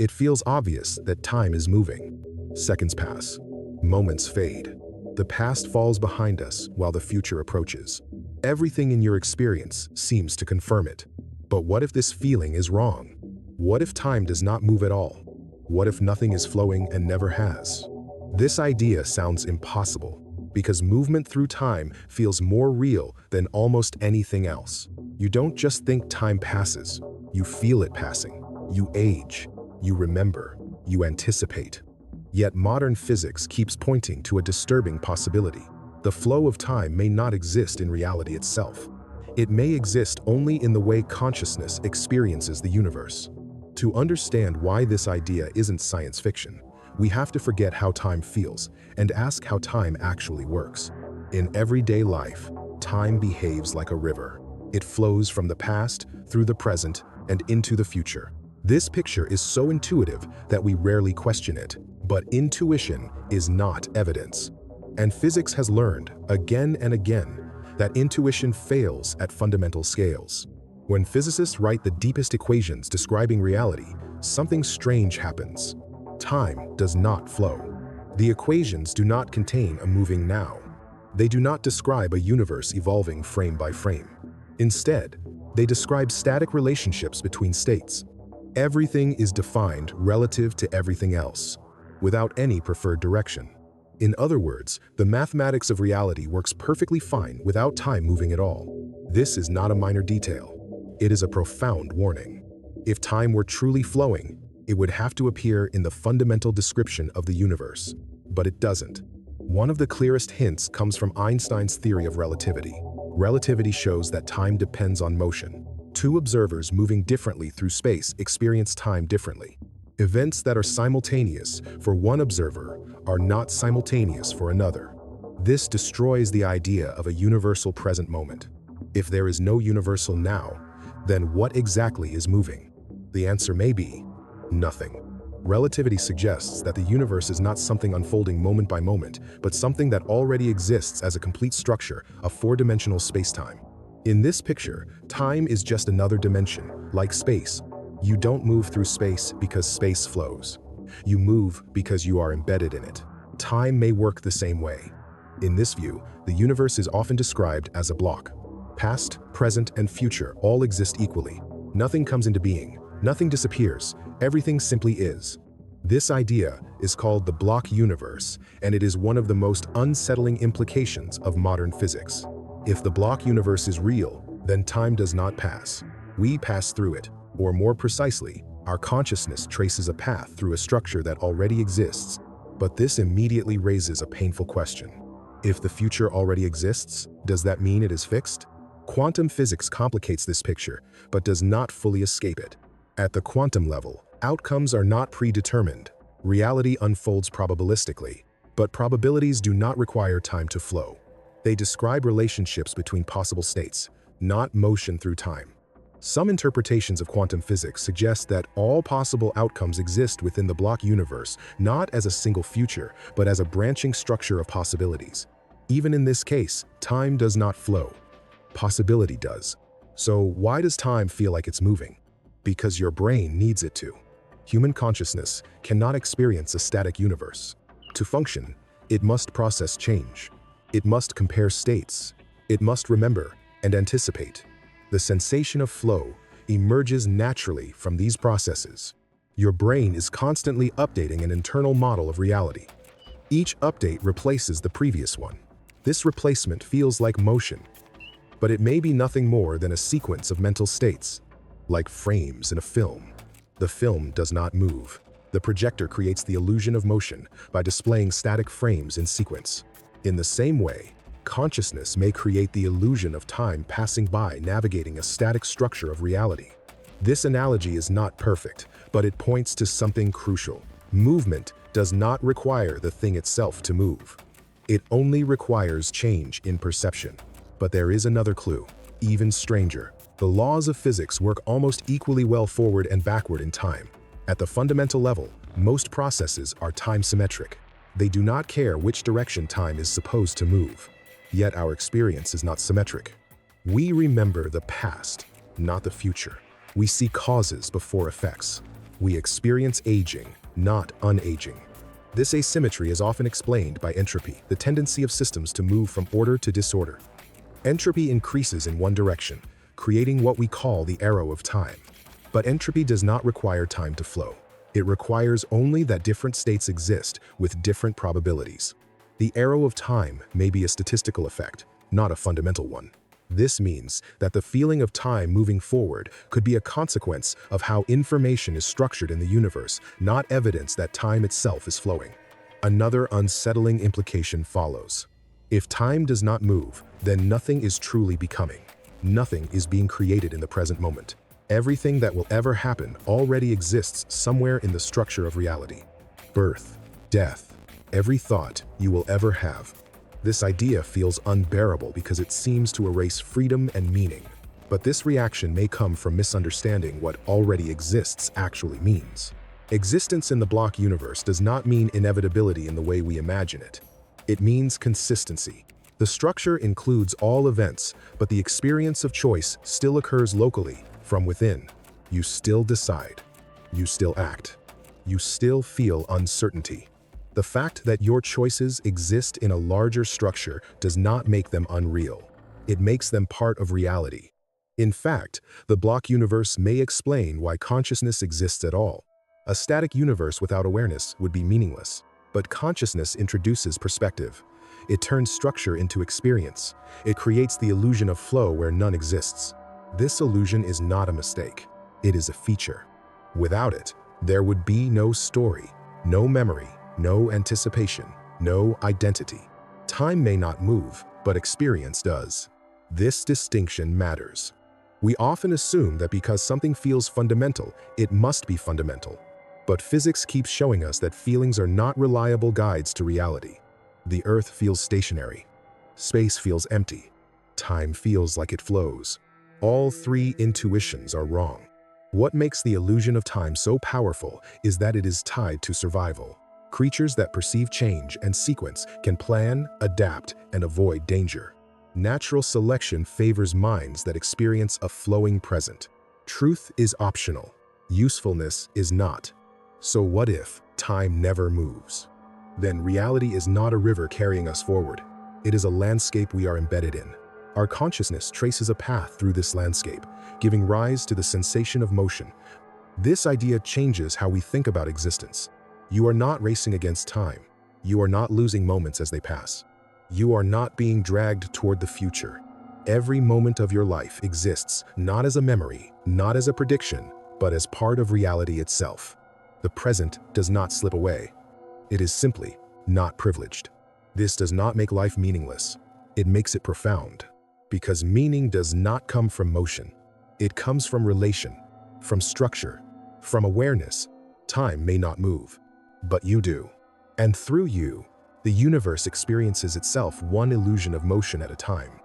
It feels obvious that time is moving. Seconds pass. Moments fade. The past falls behind us while the future approaches. Everything in your experience seems to confirm it. But what if this feeling is wrong? What if time does not move at all? What if nothing is flowing and never has? This idea sounds impossible because movement through time feels more real than almost anything else. You don't just think time passes, you feel it passing. You age, you remember, you anticipate. Yet modern physics keeps pointing to a disturbing possibility. The flow of time may not exist in reality itself. It may exist only in the way consciousness experiences the universe. To understand why this idea isn't science fiction, we have to forget how time feels and ask how time actually works. In everyday life, time behaves like a river. It flows from the past through the present and into the future. This picture is so intuitive that we rarely question it, but intuition is not evidence. And physics has learned again and again that intuition fails at fundamental scales. When physicists write the deepest equations describing reality, something strange happens. Time does not flow. The equations do not contain a moving now. They do not describe a universe evolving frame by frame. Instead, they describe static relationships between states. Everything is defined relative to everything else, without any preferred direction. In other words, the mathematics of reality works perfectly fine without time moving at all. This is not a minor detail. It is a profound warning. If time were truly flowing, it would have to appear in the fundamental description of the universe. But it doesn't. One of the clearest hints comes from Einstein's theory of relativity. Relativity shows that time depends on motion. Two observers moving differently through space experience time differently. Events that are simultaneous for one observer are not simultaneous for another. This destroys the idea of a universal present moment. If there is no universal now, then what exactly is moving? The answer may be nothing. Relativity suggests that the universe is not something unfolding moment by moment, but something that already exists as a complete structure of four-dimensional space-time. In this picture, time is just another dimension, like space. You don't move through space because space flows. You move because you are embedded in it. Time may work the same way. In this view, the universe is often described as a block. Past, present, and future all exist equally. Nothing comes into being. Nothing disappears. Everything simply is. This idea is called the block universe, and it is one of the most unsettling implications of modern physics. If the block universe is real, then time does not pass. We pass through it, or more precisely, our consciousness traces a path through a structure that already exists. But this immediately raises a painful question. If the future already exists, does that mean it is fixed? Quantum physics complicates this picture, but does not fully escape it. At the quantum level, outcomes are not predetermined. Reality unfolds probabilistically, but probabilities do not require time to flow. They describe relationships between possible states, not motion through time. Some interpretations of quantum physics suggest that all possible outcomes exist within the block universe, not as a single future, but as a branching structure of possibilities. Even in this case, time does not flow. Possibility does. So why does time feel like it's moving? Because your brain needs it to. Human consciousness cannot experience a static universe. To function, it must process change. It must compare states. It must remember and anticipate. The sensation of flow emerges naturally from these processes. Your brain is constantly updating an internal model of reality. Each update replaces the previous one. This replacement feels like motion, but it may be nothing more than a sequence of mental states, like frames in a film. The film does not move. The projector creates the illusion of motion by displaying static frames in sequence. In the same way, consciousness may create the illusion of time passing by, navigating a static structure of reality. This analogy is not perfect, but it points to something crucial. Movement does not require the thing itself to move. It only requires change in perception. But there is another clue, even stranger. The laws of physics work almost equally well forward and backward in time. At the fundamental level, most processes are time-symmetric. They do not care which direction time is supposed to move. Yet our experience is not symmetric. We remember the past, not the future. We see causes before effects. We experience aging, not unaging. This asymmetry is often explained by entropy, the tendency of systems to move from order to disorder. Entropy increases in one direction, creating what we call the arrow of time. But entropy does not require time to flow. It requires only that different states exist with different probabilities. The arrow of time may be a statistical effect, not a fundamental one. This means that the feeling of time moving forward could be a consequence of how information is structured in the universe, not evidence that time itself is flowing. Another unsettling implication follows. If time does not move, then nothing is truly becoming. Nothing is being created in the present moment. Everything that will ever happen already exists somewhere in the structure of reality. Birth, death, every thought you will ever have. This idea feels unbearable because it seems to erase freedom and meaning. But this reaction may come from misunderstanding what already exists actually means. Existence in the block universe does not mean inevitability in the way we imagine it. It means consistency. The structure includes all events, but the experience of choice still occurs locally, from within. You still decide. You still act. You still feel uncertainty. The fact that your choices exist in a larger structure does not make them unreal. It makes them part of reality. In fact, the block universe may explain why consciousness exists at all. A static universe without awareness would be meaningless. But consciousness introduces perspective. It turns structure into experience. It creates the illusion of flow where none exists. This illusion is not a mistake. It is a feature. Without it, there would be no story, no memory, no anticipation, no identity. Time may not move, but experience does. This distinction matters. We often assume that because something feels fundamental, it must be fundamental. But physics keeps showing us that feelings are not reliable guides to reality. The Earth feels stationary. Space feels empty. Time feels like it flows. All three intuitions are wrong. What makes the illusion of time so powerful is that it is tied to survival. Creatures that perceive change and sequence can plan, adapt, and avoid danger. Natural selection favors minds that experience a flowing present. Truth is optional. Usefulness is not. So what if time never moves? Then reality is not a river carrying us forward. It is a landscape we are embedded in. Our consciousness traces a path through this landscape, giving rise to the sensation of motion. This idea changes how we think about existence. You are not racing against time. You are not losing moments as they pass. You are not being dragged toward the future. Every moment of your life exists not as a memory, not as a prediction, but as part of reality itself. The present does not slip away. It is simply not privileged. This does not make life meaningless. It makes it profound. Because meaning does not come from motion. It comes from relation, from structure, from awareness. Time may not move, but you do. And through you, the universe experiences itself one illusion of motion at a time.